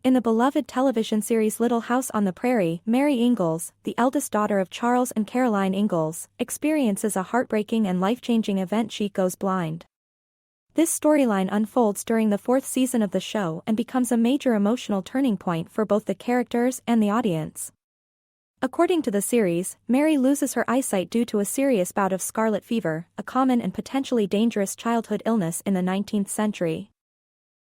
In the beloved television series Little House on the Prairie, Mary Ingalls, the eldest daughter of Charles and Caroline Ingalls, experiences a heartbreaking and life-changing event: she goes blind. This storyline unfolds during the fourth season of the show and becomes a major emotional turning point for both the characters and the audience. According to the series, Mary loses her eyesight due to a serious bout of scarlet fever, a common and potentially dangerous childhood illness in the 19th century.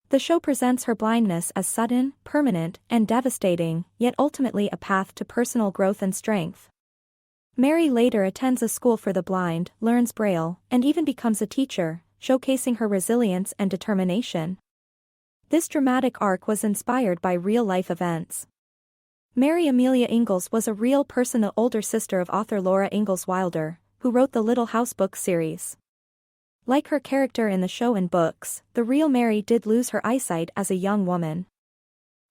The show presents her blindness as sudden, permanent, and devastating, yet ultimately a path to personal growth and strength. Mary later attends a school for the blind, learns Braille, and even becomes a teacher, showcasing her resilience and determination. This dramatic arc was inspired by real-life events. Mary Amelia Ingalls was a real person, the older sister of author Laura Ingalls Wilder, who wrote the Little House book series. Like her character in the show and books, the real Mary did lose her eyesight as a young woman.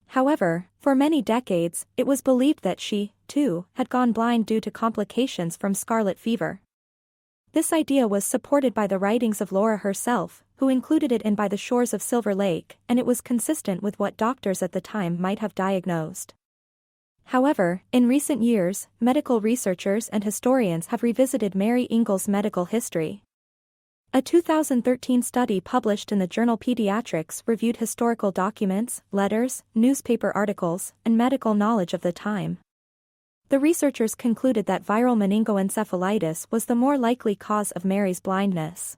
However, for many decades, it was believed that she, too, had gone blind due to complications from scarlet fever. This idea was supported by the writings of Laura herself, who included it in By the Shores of Silver Lake, and it was consistent with what doctors at the time might have diagnosed. However, in recent years, medical researchers and historians have revisited Mary Ingalls' medical history. A 2013 study published in the journal Pediatrics reviewed historical documents, letters, newspaper articles, and medical knowledge of the time. The researchers concluded that viral meningoencephalitis was the more likely cause of Mary's blindness.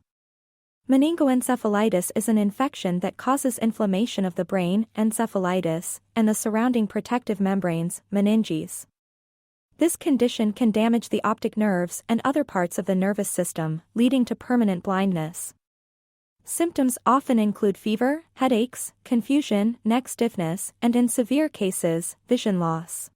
Meningoencephalitis is an infection that causes inflammation of the brain, encephalitis, and the surrounding protective membranes, meninges. This condition can damage the optic nerves and other parts of the nervous system, leading to permanent blindness. Symptoms often include fever, headaches, confusion, neck stiffness, and in severe cases, vision loss.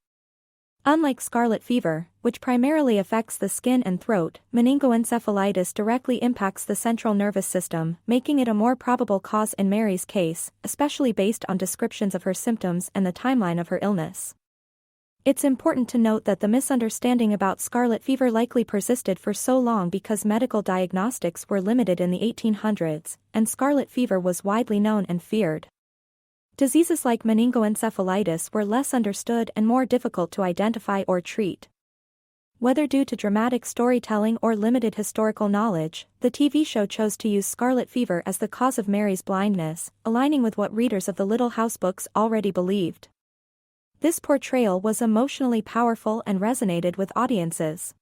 Unlike scarlet fever, which primarily affects the skin and throat, meningoencephalitis directly impacts the central nervous system, making it a more probable cause in Mary's case, especially based on descriptions of her symptoms and the timeline of her illness. It's important to note that the misunderstanding about scarlet fever likely persisted for so long because medical diagnostics were limited in the 1800s, and scarlet fever was widely known and feared. Diseases like meningoencephalitis were less understood and more difficult to identify or treat. Whether due to dramatic storytelling or limited historical knowledge, the TV show chose to use scarlet fever as the cause of Mary's blindness, aligning with what readers of the Little House books already believed. This portrayal was emotionally powerful and resonated with audiences.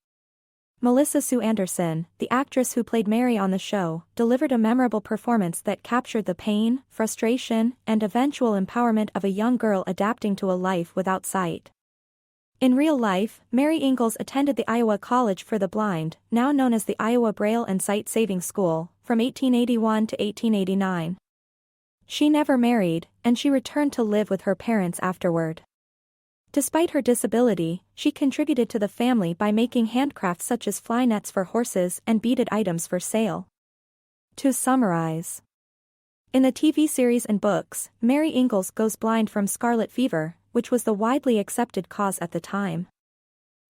Melissa Sue Anderson, the actress who played Mary on the show, delivered a memorable performance that captured the pain, frustration, and eventual empowerment of a young girl adapting to a life without sight. In real life, Mary Ingalls attended the Iowa College for the Blind, now known as the Iowa Braille and Sight Saving School, from 1881 to 1889. She never married, and she returned to live with her parents afterward. Despite her disability, she contributed to the family by making handcrafts such as fly nets for horses and beaded items for sale. To summarize, in the TV series and books, Mary Ingalls goes blind from scarlet fever, which was the widely accepted cause at the time.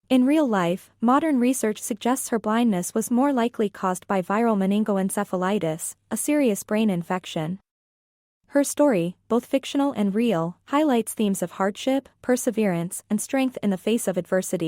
In real life, modern research suggests her blindness was more likely caused by viral meningoencephalitis, a serious brain infection. Her story, both fictional and real, highlights themes of hardship, perseverance, and strength in the face of adversity.